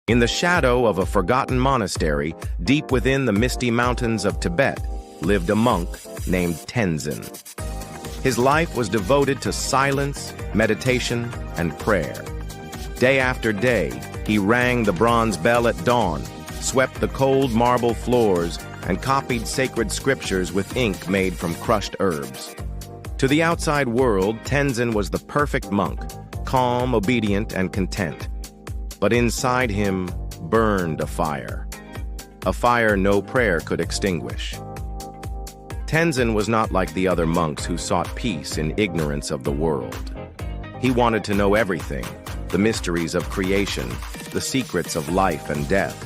In the shadow of a forgotten monastery, deep within the misty mountains of Tibet, lived a monk named Tenzin. His life was devoted to silence, meditation, and prayer. Day after day, he rang the bronze bell at dawn, swept the cold marble floors, and copied sacred scriptures with ink made from crushed herbs. To the outside world, Tenzin was the perfect monk, calm, obedient, and content. But inside him burned a fire no prayer could extinguish. Tenzin was not like the other monks who sought peace in ignorance of the world. He wanted to know everything, the mysteries of creation, the secrets of life and death,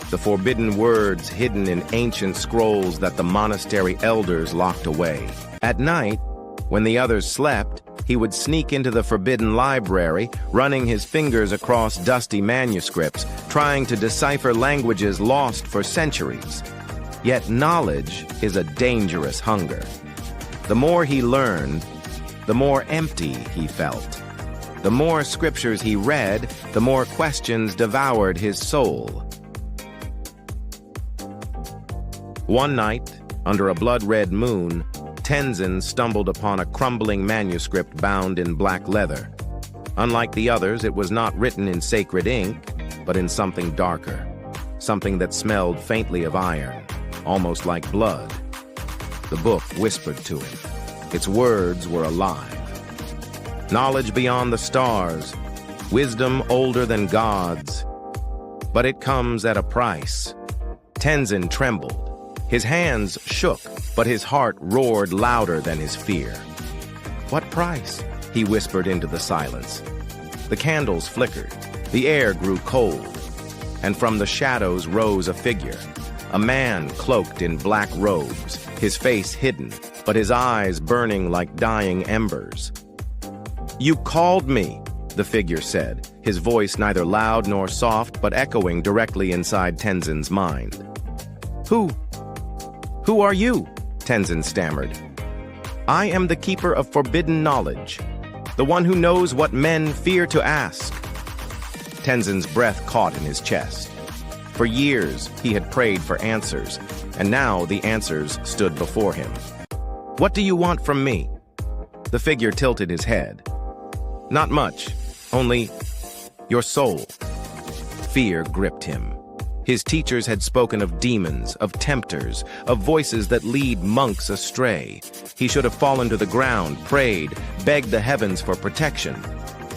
the forbidden words hidden in ancient scrolls that the monastery elders locked away. At night, when the others slept, he would sneak into the forbidden library, running his fingers across dusty manuscripts, trying to decipher languages lost for centuries. Yet knowledge is a dangerous hunger. The more he learned, the more empty he felt. The more scriptures he read, the more questions devoured his soul. One night, under a blood-red moon, Tenzin stumbled upon a crumbling manuscript bound in black leather. Unlike the others, it was not written in sacred ink, but in something darker, something that smelled faintly of iron, almost like blood. The book whispered to him. Its words were alive. Knowledge beyond the stars, wisdom older than gods. But it comes at a price. Tenzin trembled. His hands shook, but his heart roared louder than his fear. "What price?" he whispered into the silence. The candles flickered. The air grew cold. And from the shadows rose a figure. A man cloaked in black robes, his face hidden, but his eyes burning like dying embers. "You called me," the figure said, his voice neither loud nor soft, but echoing directly inside Tenzin's mind. Who are you?" Tenzin stammered. "I am the keeper of forbidden knowledge, the one who knows what men fear to ask." Tenzin's breath caught in his chest. For years, he had prayed for answers, and now the answers stood before him. "What do you want from me?" The figure tilted his head. "Not much, only your soul." Fear gripped him. His teachers had spoken of demons, of tempters, of voices that lead monks astray. He should have fallen to the ground, prayed, begged the heavens for protection.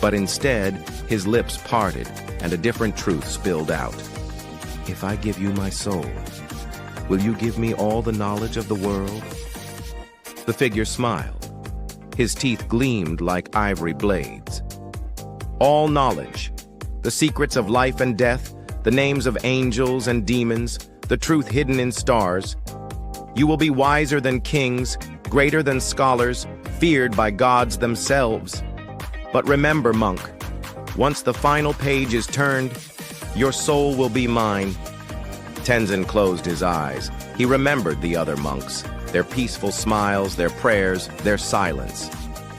But instead, his lips parted, and a different truth spilled out. "If I give you my soul, will you give me all the knowledge of the world?" The figure smiled. His teeth gleamed like ivory blades. "All knowledge, the secrets of life and death, the names of angels and demons, the truth hidden in stars. You will be wiser than kings, greater than scholars, feared by gods themselves. But remember, monk, once the final page is turned, your soul will be mine." Tenzin closed his eyes. He remembered the other monks, their peaceful smiles, their prayers, their silence.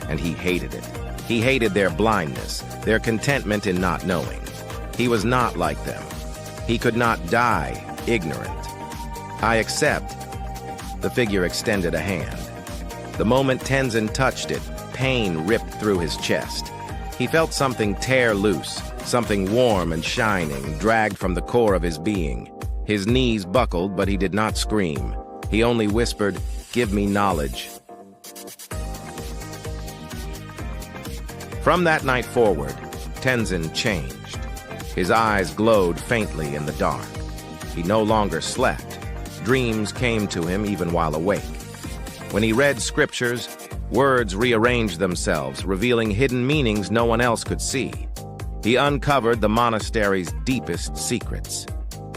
And he hated it. He hated their blindness, their contentment in not knowing. He was not like them. He could not die ignorant. "I accept." The figure extended a hand. The moment Tenzin touched it, pain ripped through his chest. He felt something tear loose, something warm and shining, dragged from the core of his being. His knees buckled, but he did not scream. He only whispered, "Give me knowledge." From that night forward, Tenzin changed. His eyes glowed faintly in the dark. He no longer slept. Dreams came to him even while awake. When he read scriptures, words rearranged themselves, revealing hidden meanings no one else could see. He uncovered the monastery's deepest secrets.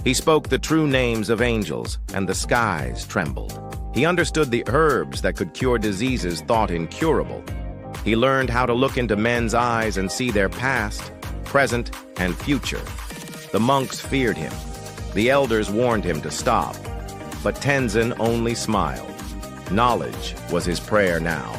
He spoke the true names of angels, and the skies trembled. He understood the herbs that could cure diseases thought incurable. He learned how to look into men's eyes and see their past, present, and future. The monks feared him. The elders warned him to stop. But Tenzin only smiled. Knowledge was his prayer now.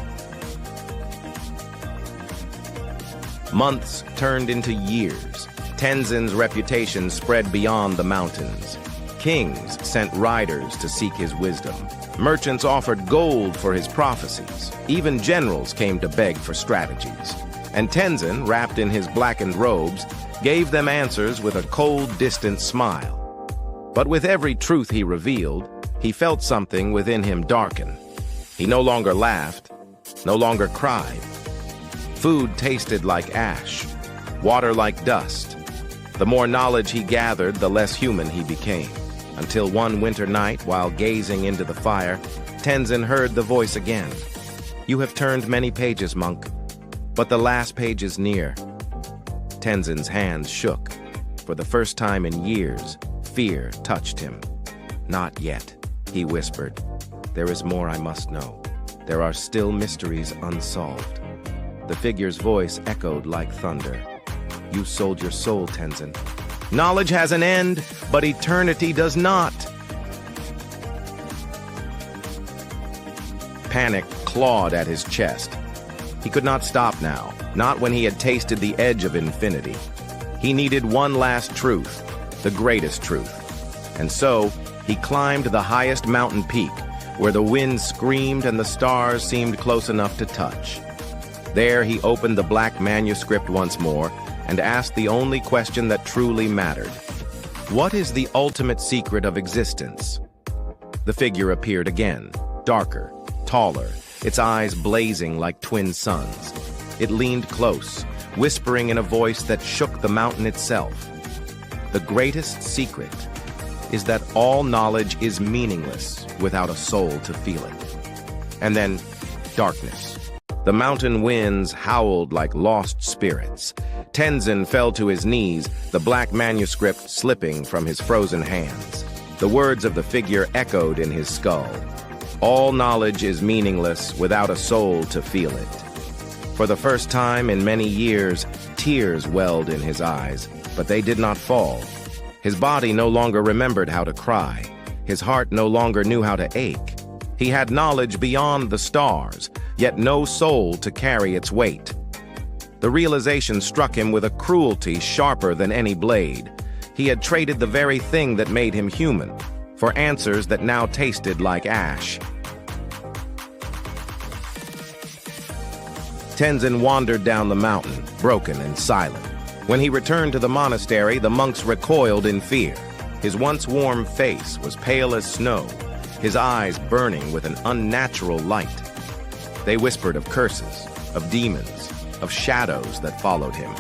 Months turned into years. Tenzin's reputation spread beyond the mountains. Kings sent riders to seek his wisdom. Merchants offered gold for his prophecies. Even generals came to beg for strategies. And Tenzin, wrapped in his blackened robes, gave them answers with a cold, distant smile. But with every truth he revealed, he felt something within him darken. He no longer laughed, no longer cried. Food tasted like ash, water like dust. The more knowledge he gathered, the less human he became. Until one winter night, while gazing into the fire, Tenzin heard the voice again. "You have turned many pages, monk, but the last page is near." Tenzin's hands shook. For the first time in years, fear touched him. "Not yet," he whispered. "There is more I must know. There are still mysteries unsolved." The figure's voice echoed like thunder. "You sold your soul, Tenzin. Knowledge has an end, but eternity does not." Panic clawed at his chest. He could not stop now, not when he had tasted the edge of infinity. He needed one last truth, the greatest truth. And so, he climbed the highest mountain peak, where the wind screamed and the stars seemed close enough to touch. There he opened the black manuscript once more and asked the only question that truly mattered. What is the ultimate secret of existence? The figure appeared again, darker, taller, its eyes blazing like twin suns. It leaned close, whispering in a voice that shook the mountain itself. The greatest secret is that all knowledge is meaningless without a soul to feel it. And then, darkness. The mountain winds howled like lost spirits. Tenzin fell to his knees, the black manuscript slipping from his frozen hands. The words of the figure echoed in his skull. All knowledge is meaningless without a soul to feel it. For the first time in many years, tears welled in his eyes, but they did not fall. His body no longer remembered how to cry. His heart no longer knew how to ache. He had knowledge beyond the stars, yet no soul to carry its weight. The realization struck him with a cruelty sharper than any blade. He had traded the very thing that made him human for answers that now tasted like ash. Tenzin wandered down the mountain, broken and silent. When he returned to the monastery, the monks recoiled in fear. His once warm face was pale as snow, his eyes burning with an unnatural light. They whispered of curses, of demons, of shadows that followed him.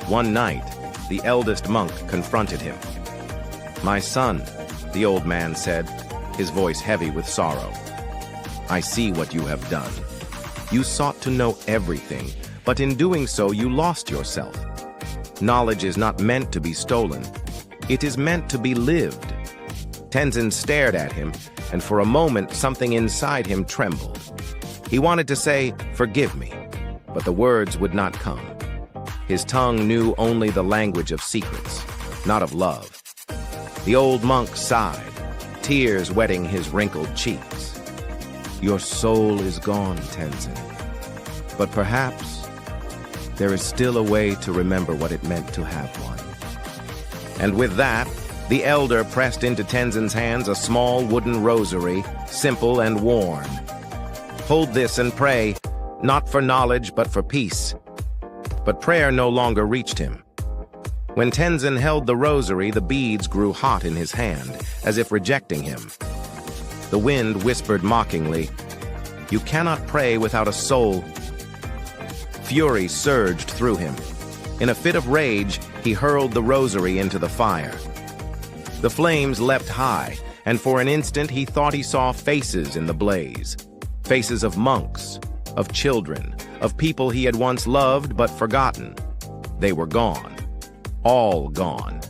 One night, the eldest monk confronted him. "My son," the old man said, his voice heavy with sorrow, "I see what you have done. You sought to know everything, but in doing so you lost yourself. Knowledge is not meant to be stolen. It is meant to be lived." Tenzin stared at him, and for a moment something inside him trembled. He wanted to say, "Forgive me," but the words would not come. His tongue knew only the language of secrets, not of love. The old monk sighed, tears wetting his wrinkled cheeks. "Your soul is gone, Tenzin. But perhaps there is still a way to remember what it meant to have one." And with that, the elder pressed into Tenzin's hands a small wooden rosary, simple and worn. "Hold this and pray, not for knowledge but for peace." But prayer no longer reached him. When Tenzin held the rosary, the beads grew hot in his hand, as if rejecting him. The wind whispered mockingly, "You cannot pray without a soul." Fury surged through him. In a fit of rage, he hurled the rosary into the fire. The flames leapt high, and for an instant he thought he saw faces in the blaze. Faces of monks, of children, of people he had once loved but forgotten. They were gone. All gone.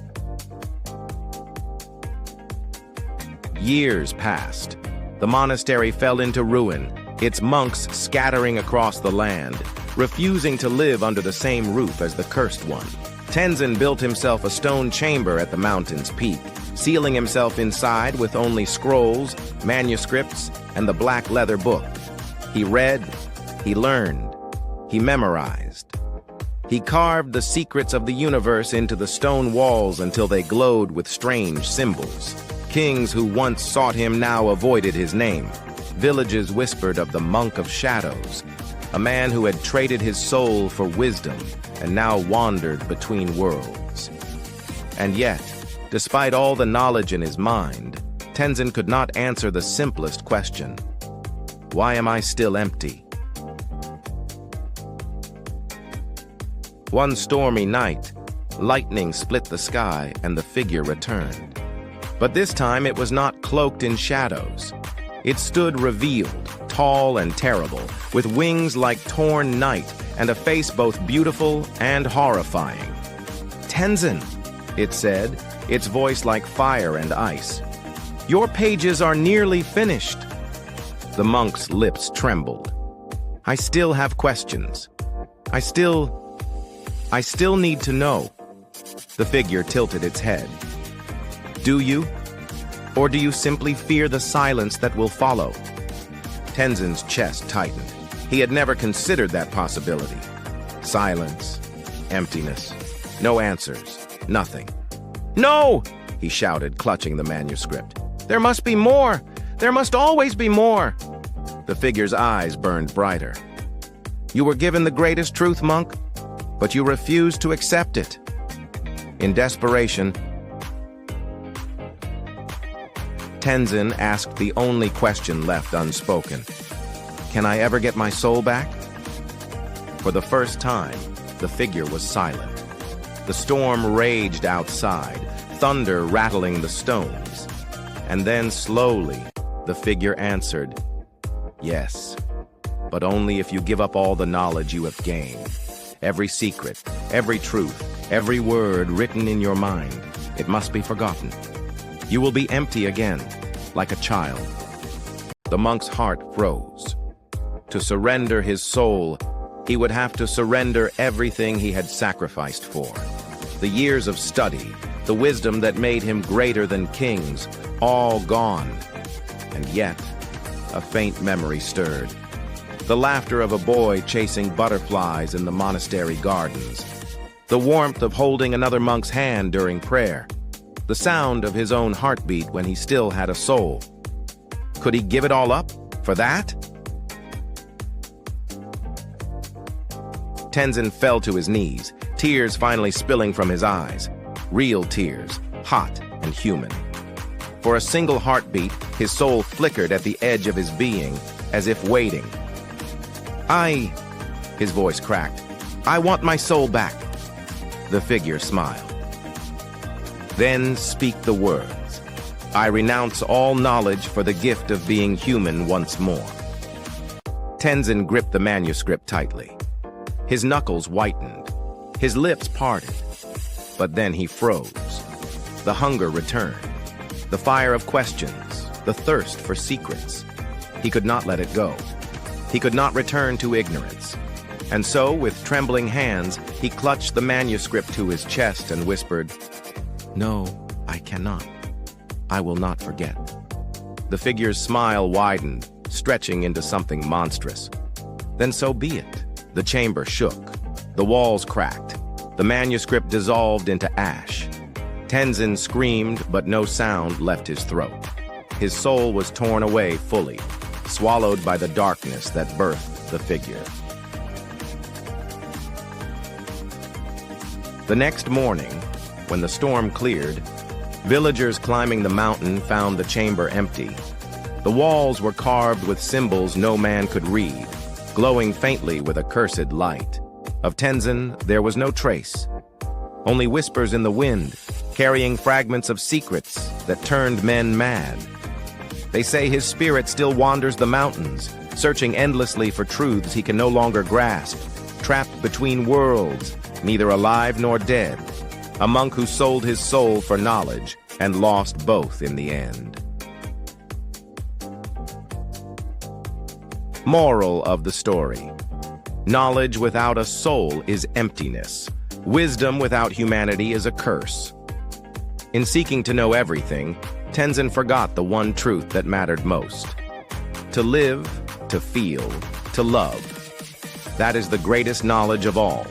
Years passed. The monastery fell into ruin, its monks scattering across the land, refusing to live under the same roof as the cursed one. Tenzin built himself a stone chamber at the mountain's peak, sealing himself inside with only scrolls, manuscripts, and the black leather book. He read, he learned, he memorized. He carved the secrets of the universe into the stone walls until they glowed with strange symbols. Kings who once sought him now avoided his name. Villages whispered of the Monk of Shadows, a man who had traded his soul for wisdom and now wandered between worlds. And yet, despite all the knowledge in his mind, Tenzin could not answer the simplest question. Why am I still empty? One stormy night, lightning split the sky and the figure returned. But this time it was not cloaked in shadows. It stood revealed, tall and terrible, with wings like torn night and a face both beautiful and horrifying. "Tenzin," it said, its voice like fire and ice. "Your pages are nearly finished." The monk's lips trembled. "I still have questions. I still need to know." The figure tilted its head. "Do you? Or do you simply fear the silence that will follow?" Tenzin's chest tightened. He had never considered that possibility. Silence, emptiness, no answers, nothing. "No!" he shouted, clutching the manuscript. "There must be more! There must always be more!" The figure's eyes burned brighter. "You were given the greatest truth, monk, but you refused to accept it." In desperation, Tenzin asked the only question left unspoken. "Can I ever get my soul back?" For the first time, the figure was silent. The storm raged outside, thunder rattling the stones. And then slowly, the figure answered, "Yes, but only if you give up all the knowledge you have gained. Every secret, every truth, every word written in your mind, it must be forgotten. You will be empty again, like a child." The monk's heart froze. To surrender his soul, he would have to surrender everything he had sacrificed for. The years of study, the wisdom that made him greater than kings, all gone. And yet, a faint memory stirred. The laughter of a boy chasing butterflies in the monastery gardens. The warmth of holding another monk's hand during prayer. The sound of his own heartbeat when he still had a soul. Could he give it all up for that? Tenzin fell to his knees, tears finally spilling from his eyes. Real tears, hot and human. For a single heartbeat, his soul flickered at the edge of his being, as if waiting. His voice cracked. "I want my soul back." The figure smiled. "Then speak the words. I renounce all knowledge for the gift of being human once more." Tenzin gripped the manuscript tightly. His knuckles whitened. His lips parted. But then he froze. The hunger returned. The fire of questions. The thirst for secrets. He could not let it go. He could not return to ignorance. And so, with trembling hands, he clutched the manuscript to his chest and whispered, "No, I cannot. I will not forget." The figure's smile widened, stretching into something monstrous. "Then so be it." The chamber shook. The walls cracked. The manuscript dissolved into ash. Tenzin screamed, but no sound left his throat. His soul was torn away fully, swallowed by the darkness that birthed the figure. The next morning, when the storm cleared, villagers climbing the mountain found the chamber empty. The walls were carved with symbols no man could read, glowing faintly with a cursed light. Of Tenzin, there was no trace. Only whispers in the wind, carrying fragments of secrets that turned men mad. They say his spirit still wanders the mountains, searching endlessly for truths he can no longer grasp, trapped between worlds, neither alive nor dead. A monk who sold his soul for knowledge and lost both in the end. Moral of the story: knowledge without a soul is emptiness. Wisdom without humanity is a curse. In seeking to know everything, Tenzin forgot the one truth that mattered most. To live, to feel, to love. That is the greatest knowledge of all.